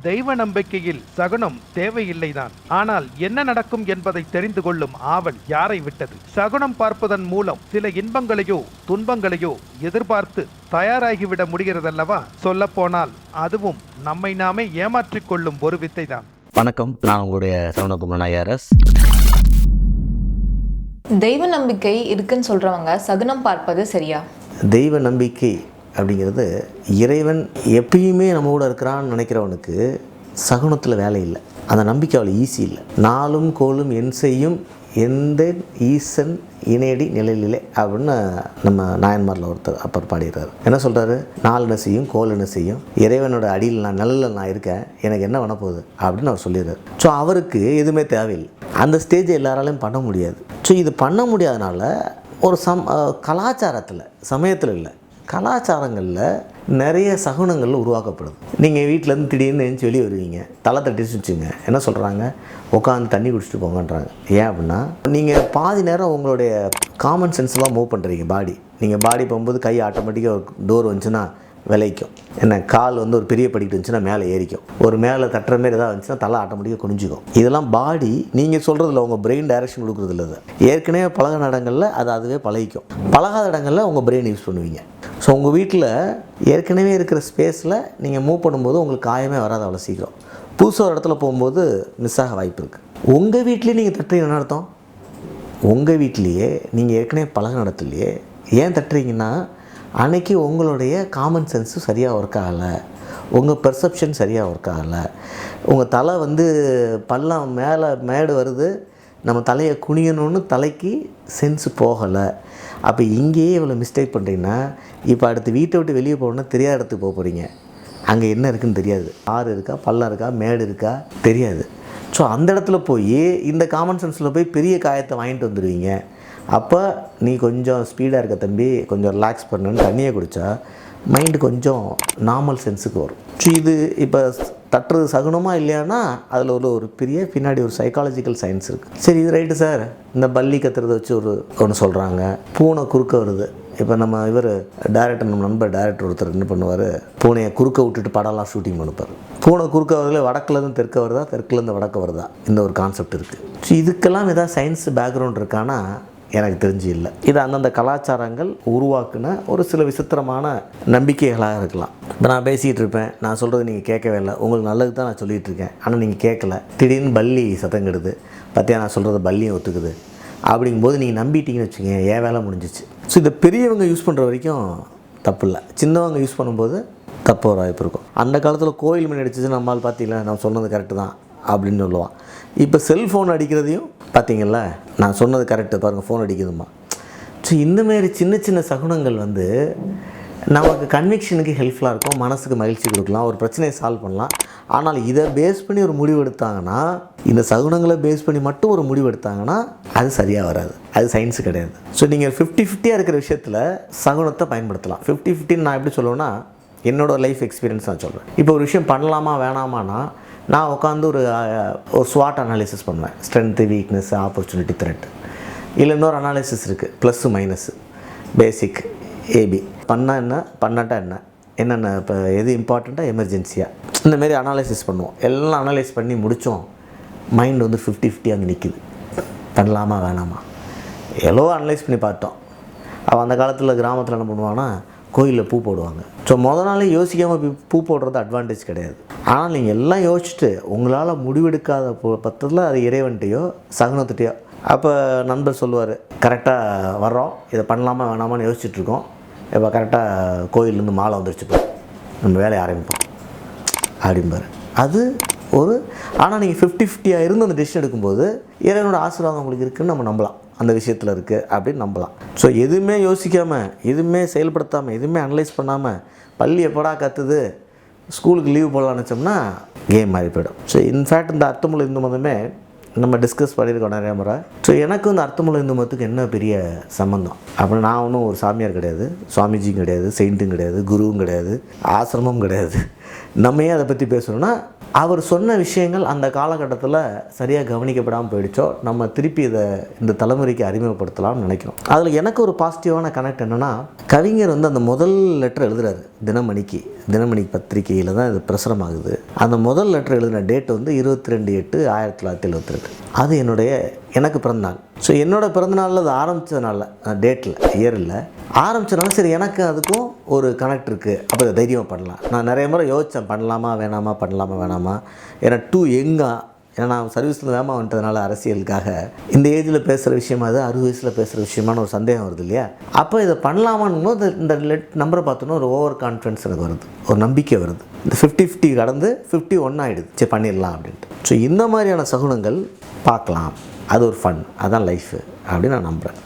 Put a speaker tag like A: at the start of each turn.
A: தெய்வ நம்பிக்கையில் சகுனம் தேவையில்லைதான். ஆனால் என்ன நடக்கும் என்பதை தெரிந்து கொள்ளும் ஆவல் யாரை விட்டது? சகுனம் பார்ப்பதன் மூலம் சில இன்பங்களையோ துன்பங்களையோ எதிர்பார்த்து தயாராகிவிட முடிகிறதல்லவா? சொல்ல போனால் அதுவும் நம்மை நாமே ஏமாற்றிக் கொள்ளும் ஒரு வித்தைதான்.
B: வணக்கம், நான் உங்களுடைய சரவணகுமார் ஐஆர்எஸ்.
C: தெய்வ நம்பிக்கை இருக்குன்னு சொல்றவங்க சகுனம் பார்ப்பது சரியா?
B: தெய்வ நம்பிக்கை அப்படிங்கிறது இறைவன் எப்பயுமே நம்ம கூட இருக்கிறான்னு நினைக்கிறவனுக்கு சகுனத்தில் வேலை இல்லை. அந்த நம்பிக்கை அவ்வளோ ஈஸி இல்லை. நாளும் கோலும் என் செய்யும் எந்த ஈசன் இணையடி நிலையிலே அப்படின்னு நம்ம நாயன்மாரில் ஒருத்தர் அப்பர் பாடிடுறாரு. என்ன சொல்கிறாரு? நாள் என்ன செய்யும், கோல் என்ன செய்யும், இறைவனோட அடியில் நான் நிழலில் நான் இருக்கேன், எனக்கு என்ன பண்ண போகுது அப்படின்னு அவர் சொல்லிடுறாரு. ஸோ அவருக்கு எதுவுமே தேவையில்லை. அந்த ஸ்டேஜை எல்லாராலையும் பண்ண முடியாது. ஸோ இது பண்ண முடியாதனால ஒரு கலாச்சாரத்தில், சமயத்தில் இல்லை, கலாச்சாரங்களில் நிறைய சகுனங்கள் உருவாக்கப்படுது. நீங்கள் வீட்டிலேருந்து திடீர்னு எழுந்து வெளியே வருவீங்க, தலை தட்டிச்சு வச்சுங்க, என்ன சொல்கிறாங்க? உட்காந்து தண்ணி குடிச்சிட்டு போங்கன்றாங்க. ஏன் அப்படின்னா, நீங்கள் பாதி நேரம் உங்களுடைய காமன் சென்ஸ்லாம் மூவ் பண்ணுறீங்க. நீங்கள் பாடி போகும்போது கை ஆட்டோமேட்டிக்காக ஒரு டோர் வந்துச்சுன்னா விளைக்கும், என்ன கால் ஒரு பெரிய படிக்கிட்டு வந்துச்சுன்னா மேலே ஏறிக்கும், ஒரு மேலே தட்டுற மாரி ஏதாவது வந்துச்சுன்னா தலை ஆட்டோமேட்டிக்காக குனிஞ்சிக்கும். இதெல்லாம் பாடி நீங்கள் சொல்கிறதில்ல, உங்கள் பிரெயின் டைரக்ஷன் கொடுக்குறதில்ல. அது ஏற்கனவே பழகின இடங்களில் அதுவே பழகிக்கும். பழகாத இடங்களில் உங்கள் பிரெயின் யூஸ் பண்ணுவீங்க. ஸோ உங்கள் வீட்டில் ஏற்கனவே இருக்கிற ஸ்பேஸில் நீங்கள் மூவ் பண்ணும்போது உங்களுக்கு காயமே வராது அவ்வளோ சீக்கிரம். புதுசாக ஒரு இடத்துல போகும்போது மிஸ் ஆக வாய்ப்பு இருக்குது. உங்கள் வீட்லேயே நீங்கள் தட்டுறீங்கன்னு அர்த்தம். உங்கள் வீட்லேயே நீங்கள் ஏற்கனவே பழகின இடத்துலையே ஏன் தட்டுறீங்கன்னா, அன்றைக்கி உங்களுடைய காமன் சென்ஸு சரியாக ஒர்க் ஆகலை, உங்கள் பெர்செப்ஷன் சரியாக ஒர்க் ஆகலை, உங்கள் தலை பள்ளம் மேடு வருது, நம்ம தலையை குனியணும்னு தலைக்கு சென்ஸு போகலை. அப்போ இங்கேயே இவ்வளோ மிஸ்டேக் பண்ணுறீங்கன்னா, இப்போ அடுத்து வீட்டை விட்டு வெளியே போகணுன்னா தெரியாத இடத்துக்கு போக போகிறீங்க. அங்கே என்ன இருக்குதுன்னு தெரியாது. ஆறு இருக்கா, பள்ளம் இருக்கா, மேடு இருக்கா தெரியாது. ஸோ அந்த இடத்துல போய் இந்த காமன் சென்ஸில் போய் பெரிய காயத்தை வாங்கிட்டு வந்துடுவீங்க. அப்போ நீ கொஞ்சம் ஸ்பீடாக இருக்க தம்பி, கொஞ்சம் ரிலாக்ஸ் பண்ணுன்னு தண்ணியை குடித்தா மைண்டு கொஞ்சம் நார்மல் சென்ஸுக்கு வரும். ஸோ இது இப்போ தட்டுறது சகுனமாக இல்லையானா அதில் ஒரு பெரிய பின்னாடி ஒரு சைக்காலஜிக்கல் சயின்ஸ் இருக்குது. சரி, இது ரைட்டு சார். இந்த பல்லி கத்துறதை வச்சு ஒன்று சொல்கிறாங்க. பூனை குறுக்க வருது. இப்போ நம்ம நம்ம நண்பர் டைரக்டர் ஒருத்தர் என்ன பண்ணுவார், பூனையை குறுக்க விட்டுட்டு படம்லாம் ஷூட்டிங் பண்ணுவார். பூனை குறுக்க வரதுல வடக்குலேருந்து தெற்க வருதா, தெற்குலேருந்து வடக்க வருதா, இந்த ஒரு கான்செப்ட் இருக்குது. ஸோ இதுக்கெல்லாம் ஏதாவது சயின்ஸ் பேக்ரவுண்ட் இருக்கானா எனக்கு தெரிஞ்சு இல்லை. இது அந்தந்த கலாச்சாரங்கள் உருவாக்குன ஒரு சில விசித்திரமான நம்பிக்கைகளாக இருக்கலாம். இப்போ நான் பேசிகிட்டு இருப்பேன், நான் சொல்கிறது நீங்கள் கேட்கவே இல்லை, உங்களுக்கு நல்லது தான் நான் சொல்லிகிட்டு இருக்கேன், ஆனால் நீங்கள் கேட்கல. திடீர்னு பல்லி சத்தங்கிடுது, பார்த்தியா நான் சொல்கிறத பல்லியும் ஒத்துக்குது அப்படிங்கும்போது நீங்கள் நம்பிட்டீங்கன்னு வச்சுக்கோங்க, ஏன் வேலை முடிஞ்சிச்சு. ஸோ இதை பெரியவங்க யூஸ் பண்ணுற வரைக்கும் தப்பு இல்லை, சின்னவங்க யூஸ் பண்ணும்போது தப்பு ஒரு வாய்ப்பு இருக்கும். அந்த காலத்தில் கோயில் மணி அடிச்சிச்சு, நம்மளால் பார்த்தீங்களா நான் சொன்னது கரெக்டு தான் அப்படின்னு சொல்லுவான். இப்போ செல்ஃபோன் அடிக்கிறதையும் பார்த்தீங்களா, நான் சொன்னது கரெக்டு பாருங்கள், ஃபோன் அடிக்குதுமா. ஸோ இந்தமாரி சின்ன சின்ன சகுனங்கள் நமக்கு கன்விக்ஷனுக்கு ஹெல்ப்ஃபுல்லாக இருக்கும், மனசுக்கு மகிழ்ச்சி கொடுக்கலாம், ஒரு பிரச்சனையை சால்வ் பண்ணலாம். ஆனால் இதை பேஸ் பண்ணி ஒரு முடிவு எடுத்தாங்கன்னா, இந்த சகுனங்களை பேஸ் பண்ணி மட்டும் ஒரு முடிவு எடுத்தாங்கன்னா அது சரியாக வராது, அது சயின்ஸு கிடையாது. ஸோ நீங்கள் 50-50 இருக்கிற விஷயத்தில் சகுனத்தை பயன்படுத்தலாம். 50-50 நான் எப்படி சொல்லுவேன்னா, என்னோடய லைஃப் எக்ஸ்பீரியன்ஸ் நான் சொல்கிறேன். இப்போ ஒரு விஷயம் பண்ணலாமா வேணாமான்னா, நான் உட்காந்து ஒரு ஸ்வாட் அனாலிசிஸ் பண்ணுவேன். Strength, weakness, opportunity, thread. இல்லை இன்னொரு அனாலிசிஸ் இருக்குது, ப்ளஸ்ஸு மைனஸு, பேசிக், ஏபி. பண்ணால் என்ன, பண்ணாட்டா என்ன, என்னென்ன இப்போ எது இம்பார்ட்டண்ட்டாக, எமர்ஜென்சியாக, இந்தமாரி அனாலிசிஸ் பண்ணுவோம். எல்லாம் அனலைஸ் பண்ணி முடித்தோம். மைண்டு 50-50 அங்கே நிற்கிது, பண்ணலாமா வேணாமா. எவ்வளோ அனலைஸ் பண்ணி பார்த்தோம். அவள் அந்த காலத்தில் கிராமத்தில் என்ன பண்ணுவான்னா, கோயிலில் பூ போடுவாங்க. ஸோ முதல் நாளே யோசிக்காமல் பூ போடுறது அட்வான்டேஜ் கிடையாது. ஆனால் நீங்கள் எல்லாம் யோசிச்சுட்டு உங்களால் முடிவெடுக்காத பத்தத்தில் அது இறைவன்ட்டையோ சகுனத்துட்டையோ. அப்போ நண்பர் சொல்லுவார், கரெக்டாக வர்றோம், இதை பண்ணலாமா வேணாமான்னு யோசிச்சுட்ருக்கோம், இப்போ கரெக்டாக கோயிலேருந்து மாலை வந்துருச்சுப்போ நம்ம வேலையை ஆரம்பிப்போம் அப்படிம்பார். அது ஆனால் நீங்கள் 50-50 இருந்து அந்த டெசிஷன் எடுக்கும்போது இறைவனோட ஆசீர்வாதம் உங்களுக்கு இருக்குதுன்னு நம்ம நம்பலாம், அந்த விஷயத்தில் இருக்குது அப்படின்னு நம்பலாம். ஸோ எதுவுமே யோசிக்காமல், எதுவுமே செயல்படுத்தாமல், எதுவுமே அனலைஸ் பண்ணாமல் பள்ளி எப்படா கற்றுது, ஸ்கூலுக்கு லீவ் போடலான்னு வச்சோம்னா கேம் மாறி போயிடும். ஸோ இன்ஃபேக்ட் இந்த அர்த்தமுள்ள இந்து மதமே நம்ம டிஸ்கஸ் பண்ணியிருக்கோம் நிறைய முறை. ஸோ எனக்கு இந்த அர்த்தமுள்ள இந்து மதத்துக்கு என்ன பெரிய சம்மந்தம் அப்படின்னு, நான் ஒன்றும் ஒரு சாமியார் கிடையாது, சுவாமிஜியும் கிடையாது, செயின்ட்டும் கிடையாது, குருவும் கிடையாது, ஆசிரமம் கிடையாது. நம்ம ஏன் அதை பற்றி பேசணும்னா, அவர் சொன்ன விஷயங்கள் அந்த காலகட்டத்தில் சரியாக கவனிக்கப்படாமல் போயிடுச்சோ, நம்ம திருப்பி இதை இந்த தலைமுறைக்கு அறிமுகப்படுத்தலாம்னு நினைக்கிறோம். அதில் எனக்கு ஒரு பாசிட்டிவான கனெக்ட் என்னென்னா, கவிஞர் வந்து அந்த முதல் லெட்டர் எழுதுறாரு தினமணி பத்திரிகையில் தான் இது பிரசுரமாகுது. அந்த முதல் லெட்டர் எழுதின டேட் வந்து 22/8/1972. அது எனக்கு பிறந்தநாள். ஸோ என்னோடய பிறந்தநாளில் அது ஆரம்பித்ததுனால, டேட்டில் இயரில் ஆரம்பித்தனால சரி எனக்கு அதுக்கும் ஒரு கனெக்ட் இருக்குது. அப்போ இதை தைரியமாக பண்ணலாம். நான் நிறைய முறை யோசித்தேன், பண்ணலாமா வேணாமா. ஏன்னா ஏன்னா நான் சர்வீஸில் வேகமாக வந்துட்டதுனால அரசியலுக்காக இந்த ஏஜில் பேசுகிற விஷயமா அது 60 வயசில் பேசுகிற விஷயமான ஒரு சந்தேகம் வருது இல்லையா? அப்போ இதை பண்ணலாமான்னு போது இந்த நம்பரை பார்த்தோன்னா ஒரு ஓவர் கான்ஃபிடன்ஸ் எனக்கு வருது, ஒரு நம்பிக்கை வருது. இந்த 50-50 கடந்து 51 ஆகிடுது. சரி பண்ணிடலாம் அப்படின்ட்டு. ஸோ இந்த மாதிரியான சகுனங்கள் பார்க்கலாம். அது ஒரு ஃபன், அதுதான் லைஃபு அப்படின்னு நான் நம்புகிறேன்.